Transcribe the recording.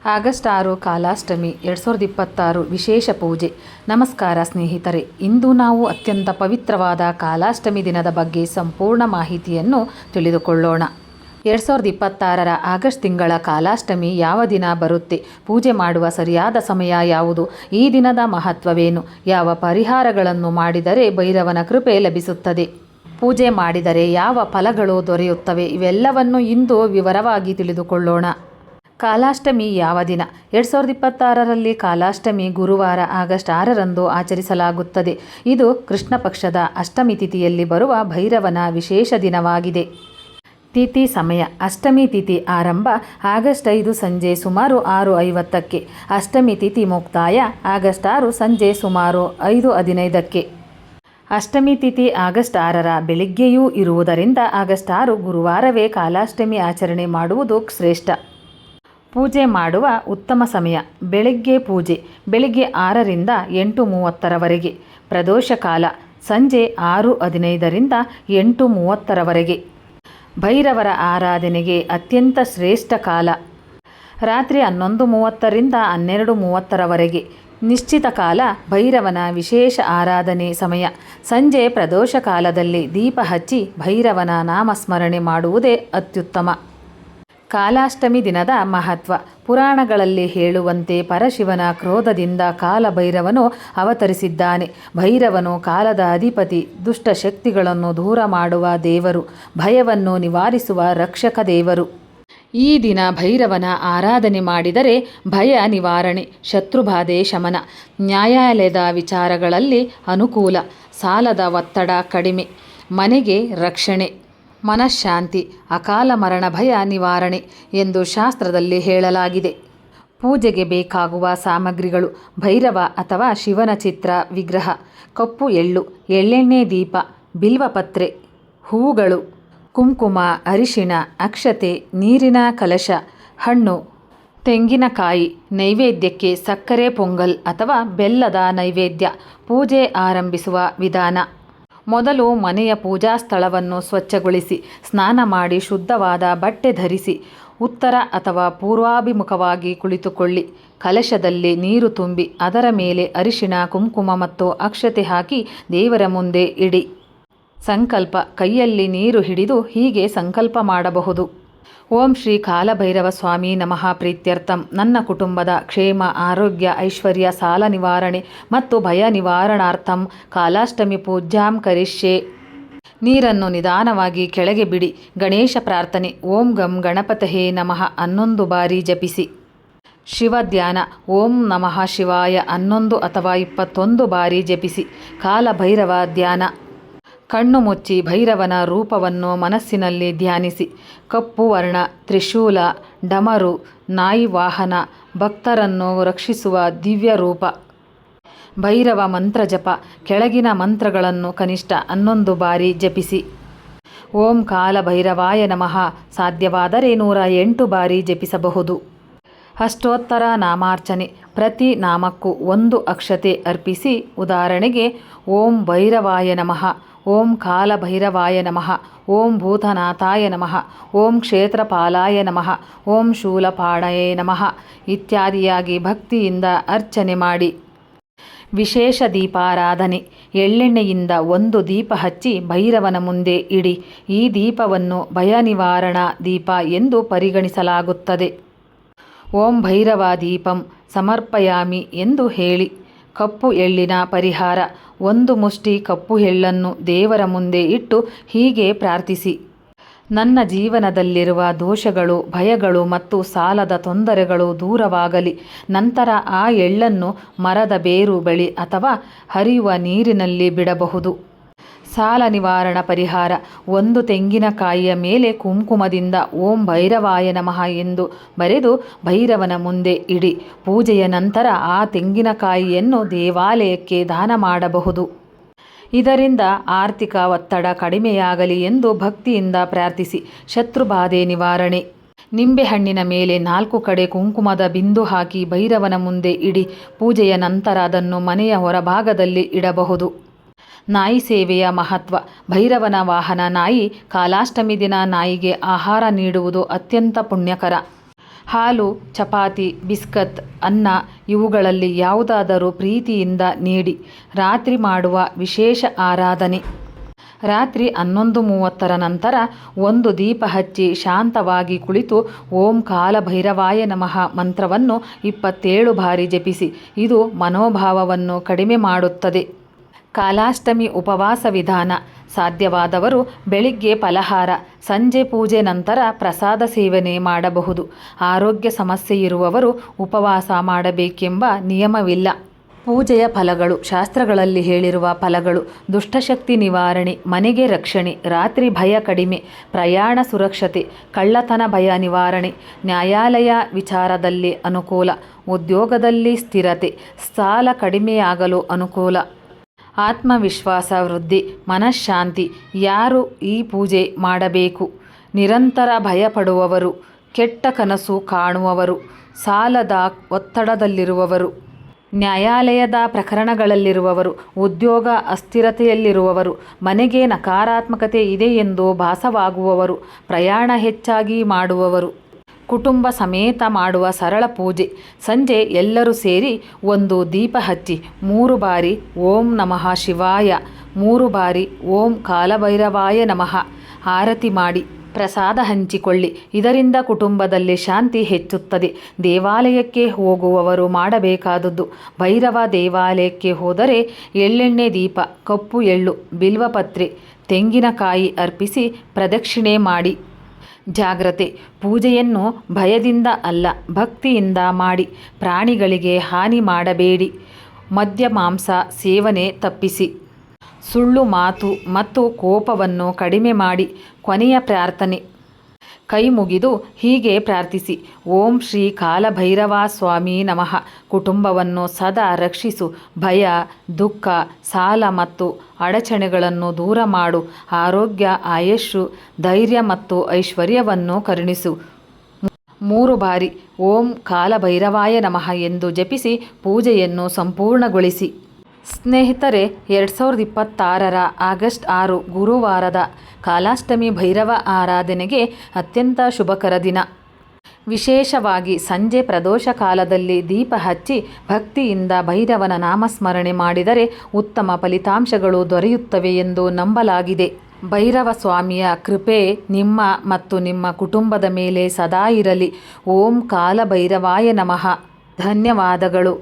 August 6 ಕಾಲಾಷ್ಟಮಿ 2026 ವಿಶೇಷ ಪೂಜೆ. ನಮಸ್ಕಾರ ಸ್ನೇಹಿತರೆ, ಇಂದು ನಾವು ಅತ್ಯಂತ ಪವಿತ್ರವಾದ ಕಾಲಾಷ್ಟಮಿ ದಿನದ ಬಗ್ಗೆ ಸಂಪೂರ್ಣ ಮಾಹಿತಿಯನ್ನು ತಿಳಿದುಕೊಳ್ಳೋಣ. 2026ರ ಆಗಸ್ಟ್ ತಿಂಗಳ ಕಾಲಾಷ್ಟಮಿ ಯಾವ ದಿನ ಬರುತ್ತೆ, ಪೂಜೆ ಮಾಡುವ ಸರಿಯಾದ ಸಮಯ ಯಾವುದು, ಈ ದಿನದ ಮಹತ್ವವೇನು, ಯಾವ ಪರಿಹಾರಗಳನ್ನು ಮಾಡಿದರೆ ಭೈರವನ ಕೃಪೆ ಲಭಿಸುತ್ತದೆ, ಪೂಜೆ ಮಾಡಿದರೆ ಯಾವ ಫಲಗಳು ದೊರೆಯುತ್ತವೆ, ಇವೆಲ್ಲವನ್ನು ಇಂದು ವಿವರವಾಗಿ ತಿಳಿದುಕೊಳ್ಳೋಣ. ಕಾಲಾಷ್ಟಮಿ ಯಾವ ದಿನ? 2026ರಲ್ಲಿ ಕಾಲಾಷ್ಟಮಿ ಗುರುವಾರ ಆಗಸ್ಟ್ 6ರಂದು ಆಚರಿಸಲಾಗುತ್ತದೆ. ಇದು ಕೃಷ್ಣ ಪಕ್ಷದ ಅಷ್ಟಮಿ ತಿಥಿಯಲ್ಲಿ ಬರುವ ಭೈರವನ ವಿಶೇಷ ದಿನವಾಗಿದೆ. ತಿಥಿ ಸಮಯ: ಅಷ್ಟಮಿ ತಿಥಿ ಆರಂಭ ಆಗಸ್ಟ್ 5 ಸಂಜೆ ಸುಮಾರು 6:50ಕ್ಕೆ. ಅಷ್ಟಮಿ ತಿಥಿ ಮುಕ್ತಾಯ ಆಗಸ್ಟ್ 6 ಸಂಜೆ ಸುಮಾರು 5:15ಕ್ಕೆ. ಅಷ್ಟಮಿ ತಿಥಿ ಆಗಸ್ಟ್ 6ರ ಬೆಳಿಗ್ಗೆಯೂ ಇರುವುದರಿಂದ ಆಗಸ್ಟ್ 6 ಗುರುವಾರವೇ ಕಾಲಾಷ್ಟಮಿ ಆಚರಣೆ ಮಾಡುವುದು ಶ್ರೇಷ್ಠ. ಪೂಜೆ ಮಾಡುವ ಉತ್ತಮ ಸಮಯ: ಬೆಳಗ್ಗೆ ಪೂಜೆ ಬೆಳಿಗ್ಗೆ 6ರಿಂದ 8:30ರವರೆಗೆ. ಪ್ರದೋಷ ಕಾಲ ಸಂಜೆ 6:15ರಿಂದ 8:30ರವರೆಗೆ. ಭೈರವರ ಆರಾಧನೆಗೆ ಅತ್ಯಂತ ಶ್ರೇಷ್ಠ ಕಾಲ ರಾತ್ರಿ 11:30ರಿಂದ 12:30ರವರೆಗೆ. ನಿಶ್ಚಿತ ಕಾಲ: ಭೈರವನ ವಿಶೇಷ ಆರಾಧನೆ ಸಮಯ ಸಂಜೆ. ಪ್ರದೋಷ ಕಾಲದಲ್ಲಿ ದೀಪ ಹಚ್ಚಿ ಭೈರವನ ನಾಮಸ್ಮರಣೆ ಮಾಡುವುದೇ ಅತ್ಯುತ್ತಮ. ಕಾಲಾಷ್ಟಮಿ ದಿನದ ಮಹತ್ವ: ಪುರಾಣಗಳಲ್ಲಿ ಹೇಳುವಂತೆ ಪರಶಿವನ ಕ್ರೋಧದಿಂದ ಕಾಲಭೈರವನು ಅವತರಿಸಿದ್ದಾನೆ. ಭೈರವನು ಕಾಲದ ಅಧಿಪತಿ, ದುಷ್ಟ ಶಕ್ತಿಗಳನ್ನು ದೂರ ಮಾಡುವ ದೇವರು, ಭಯವನ್ನು ನಿವಾರಿಸುವ ರಕ್ಷಕ ದೇವರು. ಈ ದಿನ ಭೈರವನ ಆರಾಧನೆ ಮಾಡಿದರೆ ಭಯ ನಿವಾರಣೆ, ಶತ್ರುಬಾಧೆ ಶಮನ, ನ್ಯಾಯಾಲಯದ ವಿಚಾರಗಳಲ್ಲಿ ಅನುಕೂಲ, ಸಾಲದ ಒತ್ತಡ ಕಡಿಮೆ, ಮನೆಗೆ ರಕ್ಷಣೆ, ಮನಃಶಾಂತಿ, ಅಕಾಲ ಮರಣ ಭಯ ನಿವಾರಣೆ ಎಂದು ಶಾಸ್ತ್ರದಲ್ಲಿ ಹೇಳಲಾಗಿದೆ. ಪೂಜೆಗೆ ಬೇಕಾಗುವ ಸಾಮಗ್ರಿಗಳು: ಭೈರವ ಅಥವಾ ಶಿವನ ಚಿತ್ರ ವಿಗ್ರಹ, ಕಪ್ಪು ಎಳ್ಳು, ಎಳ್ಳೆಣ್ಣೆ ದೀಪ, ಬಿಲ್ವಪತ್ರೆ, ಹೂಗಳು, ಕುಂಕುಮ, ಅರಿಶಿಣ, ಅಕ್ಷತೆ, ನೀರಿನ ಕಲಶ, ಹಣ್ಣು, ತೆಂಗಿನಕಾಯಿ. ನೈವೇದ್ಯಕ್ಕೆ ಸಕ್ಕರೆ ಪೊಂಗಲ್ ಅಥವಾ ಬೆಲ್ಲದ ನೈವೇದ್ಯ. ಪೂಜೆ ಆರಂಭಿಸುವ ವಿಧಾನ: ಮೊದಲು ಮನೆಯ ಪೂಜಾ ಸ್ಥಳವನ್ನು ಸ್ವಚ್ಛಗೊಳಿಸಿ, ಸ್ನಾನ ಮಾಡಿ ಶುದ್ಧವಾದ ಬಟ್ಟೆ ಧರಿಸಿ, ಉತ್ತರ ಅಥವಾ ಪೂರ್ವಾಭಿಮುಖವಾಗಿ ಕುಳಿತುಕೊಳ್ಳಿ. ಕಲಶದಲ್ಲಿ ನೀರು ತುಂಬಿ ಅದರ ಮೇಲೆ ಅರಿಶಿಣ, ಕುಂಕುಮ ಮತ್ತು ಅಕ್ಷತೆ ಹಾಕಿ ದೇವರ ಮುಂದೆ ಇಡಿ. ಸಂಕಲ್ಪ: ಕೈಯಲ್ಲಿ ನೀರು ಹಿಡಿದು ಹೀಗೆ ಸಂಕಲ್ಪ ಮಾಡಬಹುದು: ಓಂ ಶ್ರೀ ಕಾಲಭೈರವ ಸ್ವಾಮಿ ನಮಃ ಪ್ರೀತ್ಯರ್ಥಂ. ನನ್ನ ಕುಟುಂಬದ ಕ್ಷೇಮ, ಆರೋಗ್ಯ, ಐಶ್ವರ್ಯ, ಸಾಲ ನಿವಾರಣೆ ಮತ್ತು ಭಯ ನಿವಾರಣಾರ್ಥಂ ಕಾಲಾಷ್ಟಮಿ ಪೂಜ್ಯಾಂ ಕರಿಷ್ಯೆ. ನೀರನ್ನು ನಿಧಾನವಾಗಿ ಕೆಳಗೆ ಬಿಡಿ. ಗಣೇಶ ಪ್ರಾರ್ಥನೆ: ಓಂ ಗಂ ಗಣಪತಯೇ ನಮಃ 11 ಬಾರಿ ಜಪಿಸಿ. ಶಿವ ಧ್ಯಾನ: ಓಂ ನಮಃ ಶಿವಾಯ 11 ಅಥವಾ 21 ಬಾರಿ ಜಪಿಸಿ. ಕಾಲಭೈರವ ಧ್ಯಾನ: ಕಣ್ಣು ಮುಚ್ಚಿ ಭೈರವನ ರೂಪವನ್ನು ಮನಸ್ಸಿನಲ್ಲಿ ಧ್ಯಾನಿಸಿ. ಕಪ್ಪು ವರ್ಣ, ತ್ರಿಶೂಲ, ಡಮರು, ನಾಯಿ ವಾಹನ, ಭಕ್ತರನ್ನು ರಕ್ಷಿಸುವ ದಿವ್ಯ ರೂಪ. ಭೈರವ ಮಂತ್ರ ಜಪ: ಕೆಳಗಿನ ಮಂತ್ರಗಳನ್ನು ಕನಿಷ್ಠ 11 ಬಾರಿ ಜಪಿಸಿ. ಓಂ ಕಾಲಭೈರವಾಯ ನಮಃ ಸಾಧ್ಯವಾದರೆ 108 ಬಾರಿ ಜಪಿಸಬಹುದು. ಅಷ್ಟೋತ್ತರ ನಾಮಾರ್ಚನೆ: ಪ್ರತಿ ನಾಮಕ್ಕೂ 1 ಅಕ್ಷತೆ ಅರ್ಪಿಸಿ. ಉದಾಹರಣೆಗೆ ಓಂ ಭೈರವಾಯ ನಮಃ, ಓಂ ಕಾಲಭೈರವಾಯ ನಮಃ, ಓಂ ಭೂತನಾಥಾಯ ನಮಃ, ಓಂ ಕ್ಷೇತ್ರಪಾಲಾಯ ನಮಃ, ಓಂ ಶೂಲಪಾಣಯೇ ನಮಃ ಇತ್ಯಾದಿಯಾಗಿ ಭಕ್ತಿಯಿಂದ ಅರ್ಚನೆ ಮಾಡಿ. ವಿಶೇಷ ದೀಪಾರಾಧನೆ: ಎಳ್ಳೆಣ್ಣೆಯಿಂದ 1 ದೀಪ ಹಚ್ಚಿ ಭೈರವನ ಮುಂದೆ ಇಡಿ. ಈ ದೀಪವನ್ನು ಭಯ ನಿವಾರಣಾ ದೀಪ ಎಂದು ಪರಿಗಣಿಸಲಾಗುತ್ತದೆ. ಓಂ ಭೈರವ ದೀಪಂ ಸಮರ್ಪಯಾಮಿ ಎಂದು ಹೇಳಿ. ಕಪ್ಪು ಎಳ್ಳಿನ ಪರಿಹಾರ: 1 ಮುಷ್ಟಿ ಕಪ್ಪು ಎಳ್ಳನ್ನು ದೇವರ ಮುಂದೆ ಇಟ್ಟು ಹೀಗೆ ಪ್ರಾರ್ಥಿಸಿ: ನನ್ನ ಜೀವನದಲ್ಲಿರುವ ದೋಷಗಳು, ಭಯಗಳು ಮತ್ತು ಸಾಲದ ತೊಂದರೆಗಳು ದೂರವಾಗಲಿ. ನಂತರ ಆ ಎಳ್ಳನ್ನು ಮರದ ಬೇರು ಬಳಿ ಅಥವಾ ಹರಿಯುವ ನೀರಿನಲ್ಲಿ ಬಿಡಬಹುದು. ಸಾಲ ನಿವಾರಣಾ ಪರಿಹಾರ: 1 ತೆಂಗಿನಕಾಯಿಯ ಮೇಲೆ ಕುಂಕುಮದಿಂದ ಓಂ ಭೈರವಾಯ ನಮಃ ಎಂದು ಬರೆದು ಭೈರವನ ಮುಂದೆ ಇಡಿ. ಪೂಜೆಯ ನಂತರ ಆ ತೆಂಗಿನಕಾಯಿಯನ್ನು ದೇವಾಲಯಕ್ಕೆ ದಾನ ಮಾಡಬಹುದು. ಇದರಿಂದ ಆರ್ಥಿಕ ಒತ್ತಡ ಕಡಿಮೆಯಾಗಲಿ ಎಂದು ಭಕ್ತಿಯಿಂದ ಪ್ರಾರ್ಥಿಸಿ. ಶತ್ರುಬಾಧೆ ನಿವಾರಣೆ: ನಿಂಬೆಹಣ್ಣಿನ ಮೇಲೆ 4 ಕಡೆ ಕುಂಕುಮದ ಬಿಂದು ಹಾಕಿ ಭೈರವನ ಮುಂದೆ ಇಡಿ. ಪೂಜೆಯ ನಂತರ ಅದನ್ನು ಮನೆಯ ಹೊರಭಾಗದಲ್ಲಿ ಇಡಬಹುದು. ನಾಯಿ ಸೇವೆಯ ಮಹತ್ವ: ಭೈರವನ ವಾಹನ ನಾಯಿ. ಕಾಲಾಷ್ಟಮಿ ದಿನ ನಾಯಿಗೆ ಆಹಾರ ನೀಡುವುದು ಅತ್ಯಂತ ಪುಣ್ಯಕರ. ಹಾಲು, ಚಪಾತಿ, ಬಿಸ್ಕತ್, ಅನ್ನ ಇವುಗಳಲ್ಲಿ ಯಾವುದಾದರೂ ಪ್ರೀತಿಯಿಂದ ನೀಡಿ. ರಾತ್ರಿ ಮಾಡುವ ವಿಶೇಷ ಆರಾಧನೆ. ರಾತ್ರಿ 11:30 ನಂತರ ಒಂದು ದೀಪ ಹಚ್ಚಿ ಶಾಂತವಾಗಿ ಕುಳಿತು ಓಂ ಕಾಲಭೈರವಾಯ ನಮಃ ಮಂತ್ರವನ್ನು 27 ಬಾರಿ ಜಪಿಸಿ. ಇದು ಮನೋಭಾವವನ್ನು ಕಡಿಮೆ ಮಾಡುತ್ತದೆ. ಕಾಲಾಷ್ಟಮಿ ಉಪವಾಸ ವಿಧಾನ. ಸಾಧ್ಯವಾದವರು ಬೆಳಿಗ್ಗೆ ಫಲಹಾರ, ಸಂಜೆ ಪೂಜೆ ನಂತರ ಪ್ರಸಾದ ಸೇವನೆ ಮಾಡಬಹುದು. ಆರೋಗ್ಯ ಸಮಸ್ಯೆ ಇರುವವರು ಉಪವಾಸ ಮಾಡಬೇಕೆಂಬ ನಿಯಮವಿಲ್ಲ. ಪೂಜೆಯ ಫಲಗಳು. ಶಾಸ್ತ್ರಗಳಲ್ಲಿ ಹೇಳಿರುವ ಫಲಗಳು: ದುಷ್ಟಶಕ್ತಿ ನಿವಾರಣೆ, ಮನೆಗೆ ರಕ್ಷಣೆ, ರಾತ್ರಿ ಭಯ ಕಡಿಮೆ, ಪ್ರಯಾಣ ಸುರಕ್ಷತೆ, ಕಳ್ಳತನ ಭಯ ನಿವಾರಣೆ, ನ್ಯಾಯಾಲಯ ವಿಚಾರದಲ್ಲಿ ಅನುಕೂಲ, ಉದ್ಯೋಗದಲ್ಲಿ ಸ್ಥಿರತೆ, ಸಾಲ ಕಡಿಮೆಯಾಗಲು ಅನುಕೂಲ, ಆತ್ಮವಿಶ್ವಾಸ ವೃದ್ಧಿ, ಮನಃಶಾಂತಿ. ಯಾರು ಈ ಪೂಜೆ ಮಾಡಬೇಕು? ನಿರಂತರ ಭಯಪಡುವವರು, ಕೆಟ್ಟ ಕನಸು ಕಾಣುವವರು, ಸಾಲದ ಒತ್ತಡದಲ್ಲಿರುವವರು, ನ್ಯಾಯಾಲಯದ ಪ್ರಕರಣಗಳಲ್ಲಿರುವವರು, ಉದ್ಯೋಗ ಅಸ್ಥಿರತೆಯಲ್ಲಿರುವವರು, ಮನೆಗೆ ನಕಾರಾತ್ಮಕತೆ ಇದೆ ಎಂದು ಭಾಸವಾಗುವವರು, ಪ್ರಯಾಣ ಹೆಚ್ಚಾಗಿ ಮಾಡುವವರು. ಕುಟುಂಬ ಸಮೇತ ಮಾಡುವ ಸರಳ ಪೂಜೆ. ಸಂಜೆ ಎಲ್ಲರೂ ಸೇರಿ ಒಂದು ದೀಪ ಹಚ್ಚಿ 3 ಬಾರಿ ಓಂ ನಮಃ ಶಿವಾಯ, 3 ಬಾರಿ ಓಂ ಕಾಲಭೈರವಾಯ ನಮಃ ಆರತಿ ಮಾಡಿ ಪ್ರಸಾದ ಹಂಚಿಕೊಳ್ಳಿ. ಇದರಿಂದ ಕುಟುಂಬದಲ್ಲಿ ಶಾಂತಿ ಹೆಚ್ಚುತ್ತದೆ. ದೇವಾಲಯಕ್ಕೆ ಹೋಗುವವರು ಮಾಡಬೇಕಾದದ್ದು: ಭೈರವ ದೇವಾಲಯಕ್ಕೆ ಹೋದರೆ ಎಳ್ಳೆಣ್ಣೆ ದೀಪ, ಕಪ್ಪು ಎಳ್ಳು, ಬಿಲ್ವಪತ್ರೆ, ತೆಂಗಿನಕಾಯಿ ಅರ್ಪಿಸಿ ಪ್ರದಕ್ಷಿಣೆ ಮಾಡಿ. ಜಾಗ್ರತೆ. ಪೂಜೆಯನ್ನು ಭಯದಿಂದ ಅಲ್ಲ, ಭಕ್ತಿಯಿಂದ ಮಾಡಿ. ಪ್ರಾಣಿಗಳಿಗೆ ಹಾನಿ ಮಾಡಬೇಡಿ. ಮದ್ಯ ಮಾಂಸ ಸೇವನೆ ತಪ್ಪಿಸಿ. ಸುಳ್ಳು ಮಾತು ಮತ್ತು ಕೋಪವನ್ನು ಕಡಿಮೆ ಮಾಡಿ. ಕೊನೆಯ ಪ್ರಾರ್ಥನೆ. ಕೈ ಮುಗಿದು ಹೀಗೆ ಪ್ರಾರ್ಥಿಸಿ: ಓಂ ಶ್ರೀ ಕಾಲಭೈರವ ಸ್ವಾಮಿ ನಮಃ. ಕುಟುಂಬವನ್ನು ಸದಾ ರಕ್ಷಿಸು. ಭಯ, ದುಃಖ, ಸಾಲ ಮತ್ತು ಅಡಚಣೆಗಳನ್ನು ದೂರ ಮಾಡು. ಆರೋಗ್ಯ, ಆಯಸ್ಸು, ಧೈರ್ಯ ಮತ್ತು ಐಶ್ವರ್ಯವನ್ನು ಕರುಣಿಸು. 3 ಬಾರಿ ಓಂ ಕಾಲಭೈರವಾಯ ನಮಃ ಎಂದು ಜಪಿಸಿ ಪೂಜೆಯನ್ನು ಸಂಪೂರ್ಣಗೊಳಿಸಿ. ಸ್ನೇಹಿತರೆ, 2026 ಆಗಸ್ಟ್ 6 ಗುರುವಾರದ ಕಾಲಾಷ್ಟಮಿ ಭೈರವ ಆರಾಧನೆಗೆ ಅತ್ಯಂತ ಶುಭಕರ ದಿನ. ವಿಶೇಷವಾಗಿ ಸಂಜೆ ಪ್ರದೋಷ ಕಾಲದಲ್ಲಿ ದೀಪ ಹಚ್ಚಿ ಭಕ್ತಿಯಿಂದ ಭೈರವನ ನಾಮಸ್ಮರಣೆ ಮಾಡಿದರೆ ಉತ್ತಮ ಫಲಿತಾಂಶಗಳು ದೊರೆಯುತ್ತವೆ ಎಂದು ನಂಬಲಾಗಿದೆ. ಭೈರವ ಸ್ವಾಮಿಯ ಕೃಪೆ ನಿಮ್ಮ ಮತ್ತು ನಿಮ್ಮ ಕುಟುಂಬದ ಮೇಲೆ ಸದಾ ಇರಲಿ. ಓಂ ಕಾಲಭೈರವಾಯ ನಮಃ. ಧನ್ಯವಾದಗಳು.